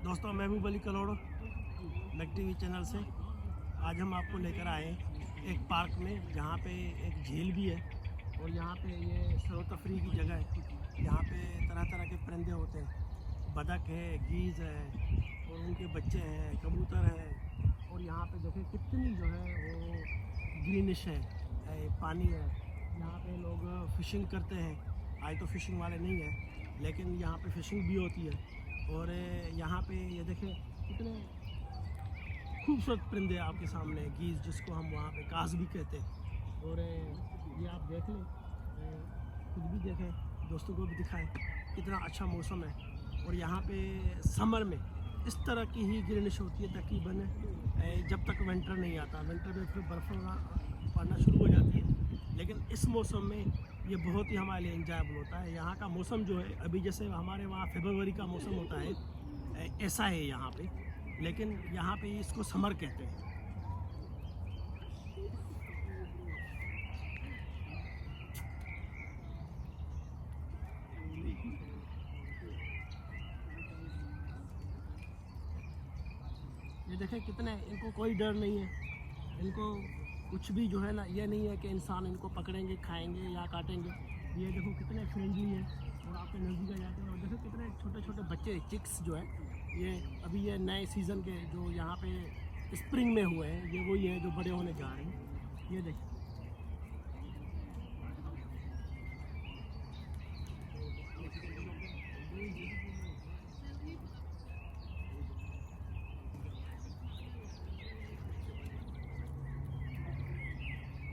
दोस्तों, महबूब अली कलोड़ लग TV channel से आज हम आपको लेकर आए एक पार्क में जहाँ पे एक झील भी है और यहाँ पे ये सरोतफरी की जगह है। यहाँ पे तरह तरह के परिंदे होते हैं, बतख है, गीज़ है और उनके बच्चे हैं, कबूतर है। और यहाँ पे देखें कितनी जो है वो ग्रीनिश है, पानी है। यहाँ पे लोग फ़िशिंग करते हैं। आज तो फ़िशिंग वाले नहीं हैं, लेकिन यहाँ पे फ़िशिंग भी होती है। और यहाँ पे ये देखें कितने खूबसूरत परिंदे आपके सामने, गीज़ जिसको हम वहाँ पे काज भी कहते हैं। और ये आप देख लें, खुद भी देखें, दोस्तों को भी दिखाएं, कितना अच्छा मौसम है। और यहाँ पे समर में इस तरह की ही ग्रीनिश होती है तकरीबन जब तक विंटर नहीं आता। विंटर में फिर बर्फ़ पड़ना शुरू हो जाती है, लेकिन इस मौसम में ये बहुत ही हमारे लिए इंजॉयबल होता है। यहाँ का मौसम जो है अभी जैसे हमारे वहाँ फरवरी का मौसम होता है, ऐसा है यहाँ पे, लेकिन यहाँ पे इसको समर कहते हैं। ये देखें कितने, इनको कोई डर नहीं है, इनको कुछ भी जो है ना, ये नहीं है कि इंसान इनको पकड़ेंगे, खाएंगे या काटेंगे। ये देखो कितने फ्रेंडली हैं और आपके नज़दीक आ जाते हैं। और देखो कितने छोटे छोटे बच्चे, चिक्स जो है, ये अभी ये नए सीज़न के जो यहाँ पे स्प्रिंग में हुए हैं, ये वही है जो बड़े होने जा रहे हैं। ये देखिए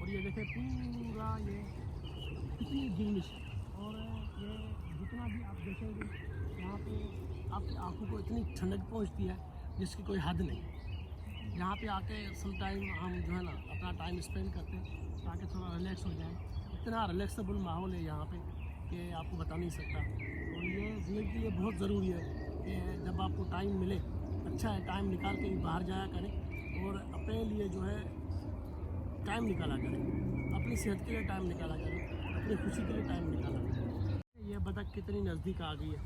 और ये देखें पूरा ये कितनी ग्रीनिश। और ये जितना भी आप देखेंगे यहाँ पे आपकी आंखों को इतनी ठंडक पहुँचती है जिसकी कोई हद नहीं। यहाँ पे आके सम टाइम हम जो है ना अपना टाइम स्पेंड करते हैं ताकि थोड़ा रिलैक्स हो जाए। इतना रिलैक्सेबल माहौल है यहाँ पे कि आपको बता नहीं सकता। और ये ज़िंदगी के लिए बहुत ज़रूरी है कि जब आपको टाइम मिले, अच्छा है, टाइम निकाल के बाहर जाया करें और अपने लिए जो है टाइम निकाला करें, अपनी सेहत के लिए टाइम निकाला करें, अपनी खुशी के लिए टाइम निकाला करें। ये बतख कितनी नज़दीक आ गई है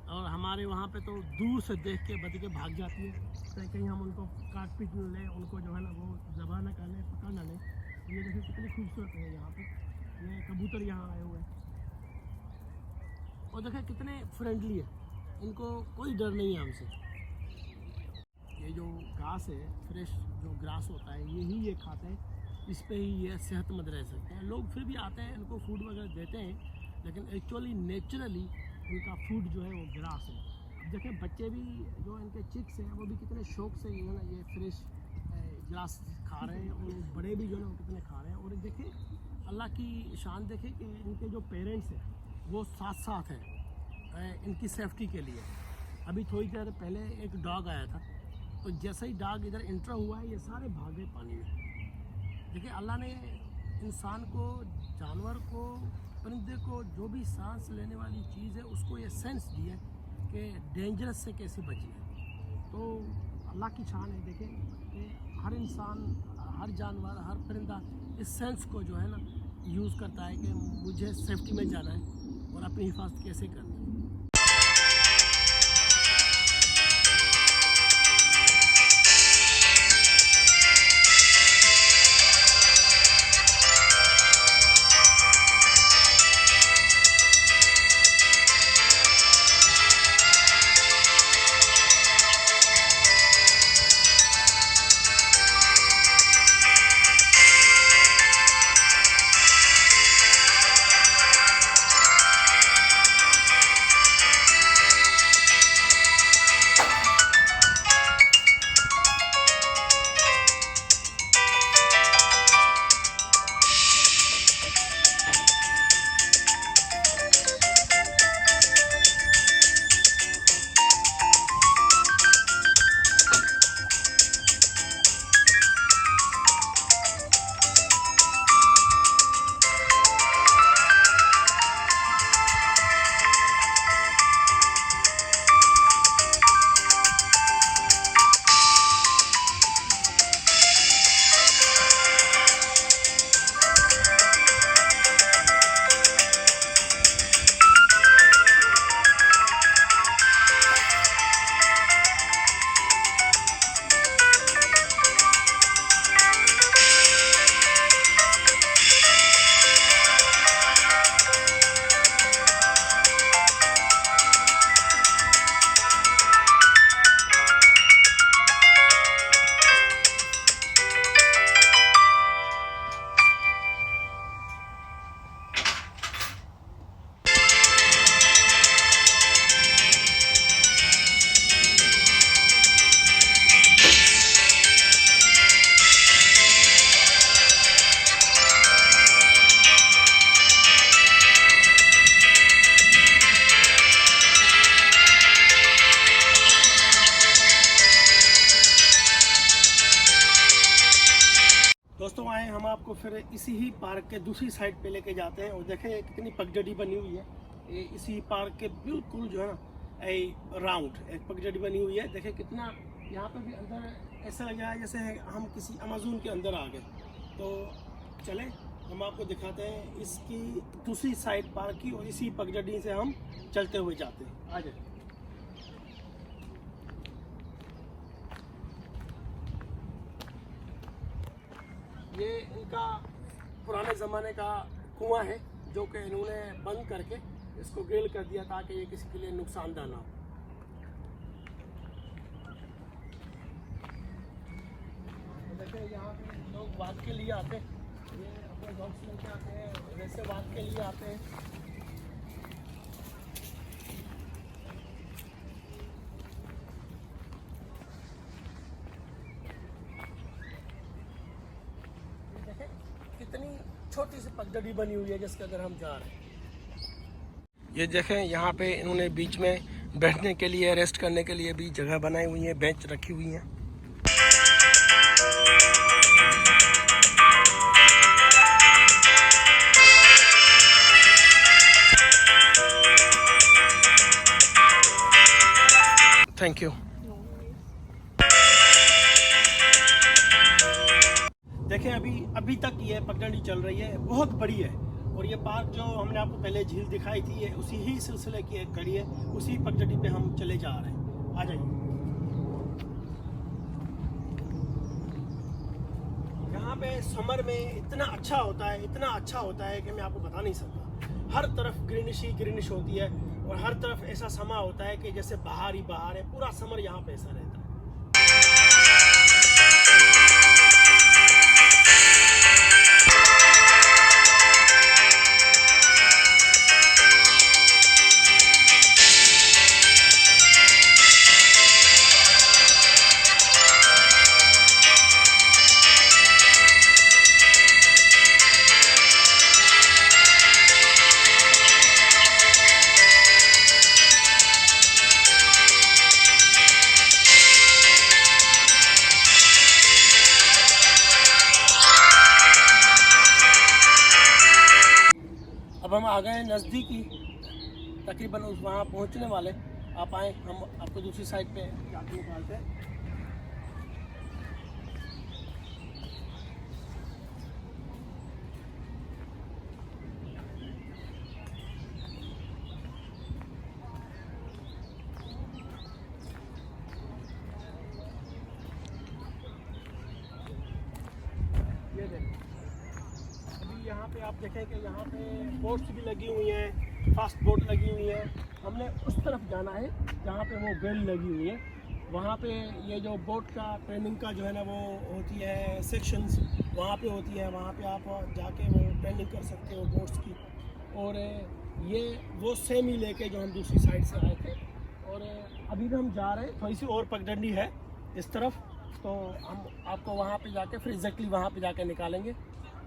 और हमारे वहाँ पे तो दूर से देख के बतखें भाग जाती है, तो कहीं हम उनको काट पीट न लें, उनको जो है ना वो ज़बह न कर लें, पकड़ न लें। ये देखिए कितनी खूबसूरत है यहाँ पे, ये कबूतर यहाँ आए हुए हैं और देखिए कितने फ्रेंडली है, इनको कोई डर नहीं है हमसे। ये जो घास है, फ्रेश जो ग्रास होता है, यही ये खाते हैं, इस पे ही ये सेहतमंद रह सकते हैं। लोग फिर भी आते हैं, इनको फूड वगैरह देते हैं, लेकिन एक्चुअली नेचुरली इनका फूड जो है वो ग्रास है। अब देखें बच्चे भी जो इनके चिक्स हैं वो भी कितने शौक से ये ना ये फ्रेश ग्रास खा रहे हैं, और बड़े भी जो है वो कितने खा रहे हैं। और देखें अल्लाह की शान, देखें कि इनके जो पेरेंट्स हैं वो साथ साथ हैं इनकी सेफ्टी के लिए। अभी थोड़ी देर पहले एक डॉग आया था, तो जैसे ही डॉग इधर इंटर हुआ है ये सारे भाग गए पानी में। देखिए अल्लाह ने इंसान को, जानवर को, परिंदे को, जो भी सांस लेने वाली चीज़ है उसको ये सेंस दी है कि डेंजरस से कैसे बची है। तो अल्लाह की शान है, देखें कि हर इंसान, हर जानवर, हर परिंदा इस सेंस को जो है ना यूज़ करता है कि मुझे सेफ्टी में जाना है और अपनी हिफाजत कैसे करनी है। हम आपको फिर इसी ही पार्क के दूसरी साइड पे लेके जाते हैं और देखें कितनी पगडंडी बनी हुई है। ये इसी पार्क के बिल्कुल जो है ना राउंड एक पगडंडी बनी हुई है। देखें कितना यहाँ पे भी अंदर ऐसा लग रहा है जैसे हम किसी अमेज़न के अंदर आ गए। तो चले हम आपको दिखाते हैं इसकी दूसरी साइड पार्क की और इसी पगडंडी से हम चलते हुए जाते हैं। आ जाए। ये इनका पुराने ज़माने का कुआं है जो कि इन्होंने बंद करके इसको गिल कर दिया ताकि ये किसी के लिए नुकसानदाह ना हो। देखिए यहाँ पे लोग वॉक के लिए आते हैं, ये अपने डॉग्स लेके आते हैं, वैसे वॉक के लिए आते हैं। कितनी छोटी सी पगडंडी बनी हुई है जिसके अंदर हम जा रहे हैं। ये देखें यहाँ पे इन्होंने बीच में बैठने के लिए रेस्ट करने के लिए भी जगह बनाई हुई है, बेंच रखी हुई है। Thank you. देखें अभी तक ये पगडंडी चल रही है, बहुत बड़ी है। और ये पार्क जो हमने आपको पहले झील दिखाई थी ये उसी ही सिलसिले की एक कड़ी है, उसी पगडंडी पे हम चले जा रहे हैं। आ जाइए। यहाँ पे समर में इतना अच्छा होता है कि मैं आपको बता नहीं सकता। हर तरफ ग्रीनिश ही ग्रीनिश होती है और हर तरफ ऐसा समा होता है कि जैसे बाहर ही बाहर है। पूरा समर यहाँ पे ऐसा रहता है। अब हम आ गए नज़दीकी, तकरीबन उस वहाँ पहुँचने वाले। आप आए, हम आपको दूसरी साइड पे जाके निकालते हैं। ये देखिए यहाँ पे आप देखें कि यहाँ पे बोट्स भी लगी हुई हैं, फास्ट बोट लगी हुई है। हमने उस तरफ जाना है जहाँ पे वो बेल लगी हुई है। वहाँ पे ये जो बोट का ट्रेनिंग का जो है ना वो होती है सेक्शंस, वहाँ पे होती है। वहाँ पे आप जाके वो ट्रेनिंग कर सकते हो बोट्स की। और ये वो सेम ही लेके जो हम दूसरी साइड से आए थे। और अभी भी हम जा रहे हैं, थोड़ी सी और पगडंडी है इस तरफ, तो हम आपको वहाँ पे जाके फिर एग्जैक्टली वहाँ पे जाके निकालेंगे।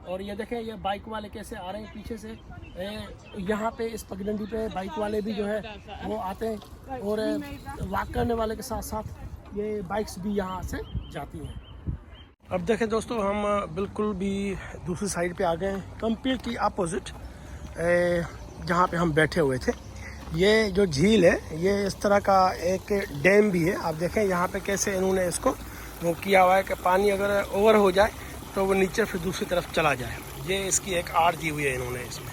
और ये देखें ये बाइक वाले कैसे आ रहे हैं पीछे से। यहाँ पे इस पगडंडी पे बाइक वाले भी जो है वो आते हैं और वॉक करने वाले के साथ साथ ये बाइक्स भी यहाँ से जाती हैं। अब देखें दोस्तों हम बिल्कुल भी दूसरी साइड पे आ गए हैं, कम्प्लीटली अपोजिट जहाँ पे हम बैठे हुए थे। ये जो झील है ये इस तरह का एक डैम भी है। आप देखें यहाँ पे कैसे इन्होंने इसको वो किया हुआ है कि पानी अगर ओवर हो जाए तो वो नीचे फिर दूसरी तरफ चला जाए। ये इसकी एक आड़ दी हुई है इन्होंने इसमें।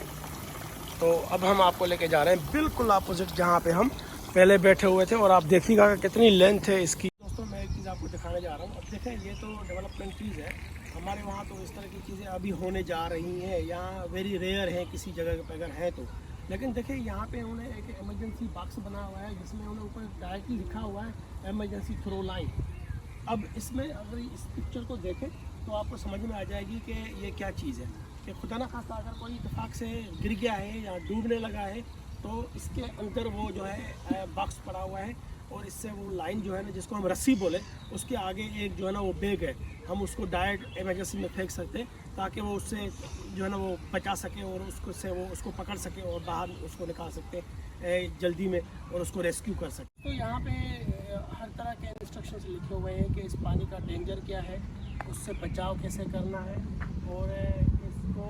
तो अब हम आपको लेके जा रहे हैं बिल्कुल अपोजिट जहाँ पे हम पहले बैठे हुए थे। और आप देखिएगा कितनी लेंथ है इसकी। दोस्तों मैं एक चीज़ आपको दिखाने जा रहा हूँ। अब देखें ये तो डेवलपमेंट चीज़ है, हमारे वहाँ तो इस तरह की चीज़ें अभी होने जा रही हैं। यहाँ वेरी रेयर है किसी जगह पर अगर है तो। लेकिन देखिए यहाँ पे उन्होंने एक इमरजेंसी बॉक्स बना हुआ है जिसमें उन्होंने ऊपर डायरेक्टली लिखा हुआ है इमरजेंसी थ्रो लाइन। अब इसमें अगर इस पिक्चर को देखें तो आपको समझ में आ जाएगी कि ये क्या चीज़ है। कि खुदा ना खास्ता अगर कोई इत्तेफाक से गिर गया है या डूबने लगा है तो इसके अंदर वो जो है बॉक्स पड़ा हुआ है और इससे वो लाइन जो है ना जिसको हम रस्सी बोले उसके आगे एक जो है ना वो बैग है, हम उसको डायरेक्ट इमरजेंसी में फेंक सकते हैं ताकि वो उससे जो है ना वो बचा सके और उसको से वो उसको पकड़ सके और बाहर उसको निकाल सकते जल्दी में और उसको रेस्क्यू कर सके। तो यहाँ पे हर तरह के इंस्ट्रक्शंस लिखे हुए हैं कि इस पानी का डेंजर क्या है उससे बचाव कैसे करना है और इसको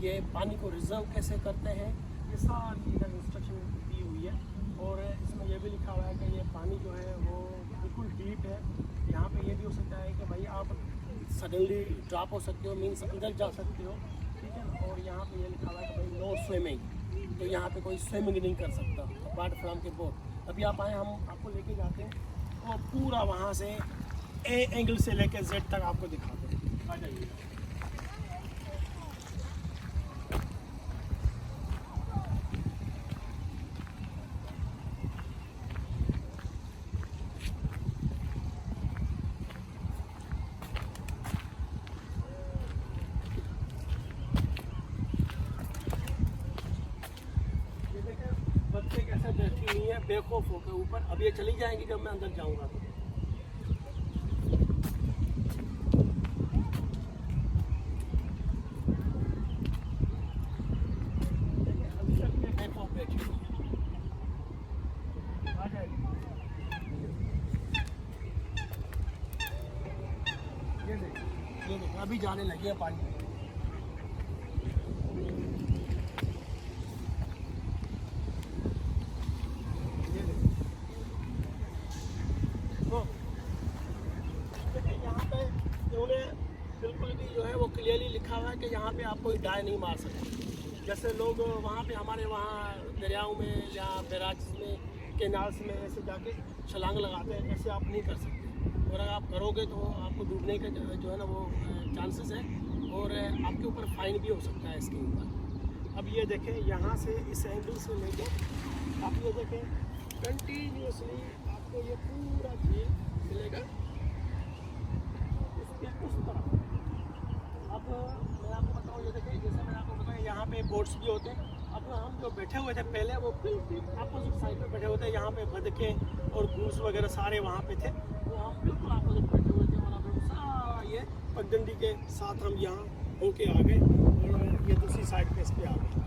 ये पानी को रिजर्व कैसे करते हैं, ये सारी इधर इंस्ट्रक्शन दी हुई है। और इसमें यह भी लिखा हुआ है कि ये पानी जो है वो बिल्कुल डीप है। यहाँ पे ये भी हो सकता है कि भाई आप सडनली ड्रॉप हो सकते हो, मीन्स अंदर जा सकते हो, ठीक है ना। और यहाँ पे ये लिखा हुआ है कि भाई नो स्विमिंग, तो यहाँ पे कोई स्विमिंग नहीं कर सकता अपार्ट फ्रॉम के बोट। अभी आप आए, हम आपको लेके जाते हैं और पूरा वहाँ से ए एंगल से लेकर जेड तक आपको दिखाते हैं। आ जाइए। बच्चे कैसे बैठी हुई है बेखौफ होकर ऊपर। अब ये चली जाएंगी जब मैं अंदर जाऊंगा तो। अभी तक ये बेखौफ बैठी हुई है। आ जाएगी। ये देखो अभी जाने लगी है पानी। यहाँ पे उन्होंने बिल्कुल भी जो है वो क्लियरली लिखा हुआ है कि यहाँ पे आप कोई डाय नहीं मार सकते। जैसे लोग वहाँ पे हमारे वहाँ दरियाओं में या बैराज में, कैनाल्स में ऐसे जाके छलांग लगाते हैं, ऐसे आप नहीं कर सकते। और अगर आप करोगे तो आपको डूबने का जो है ना वो चांसेस है और आपके ऊपर फाइन भी हो सकता है इसके ऊपर। अब ये देखें यहाँ से इस एंगल से लेके आप ये देखें कंटिन्यूसली आपको ये पूरा झील मिलेगा उस तरफ। अब मैं आपको बताऊँ, ये देखिए जैसे मैंने आपको बताया यहाँ पे बोट्स भी होते हैं। अब हम जो बैठे हुए थे पहले वो बिल्कुल अपोजिट साइड पे बैठे हुए थे। यहाँ पे बदखें और गूस वगैरह सारे वहाँ पे थे, वो हम बिल्कुल अपोजिट बैठे हुए थे। और अब सारा ये पगडंडी के साथ हम यहाँ होके आ गए और ये दूसरी साइड पे इस पे आ गए।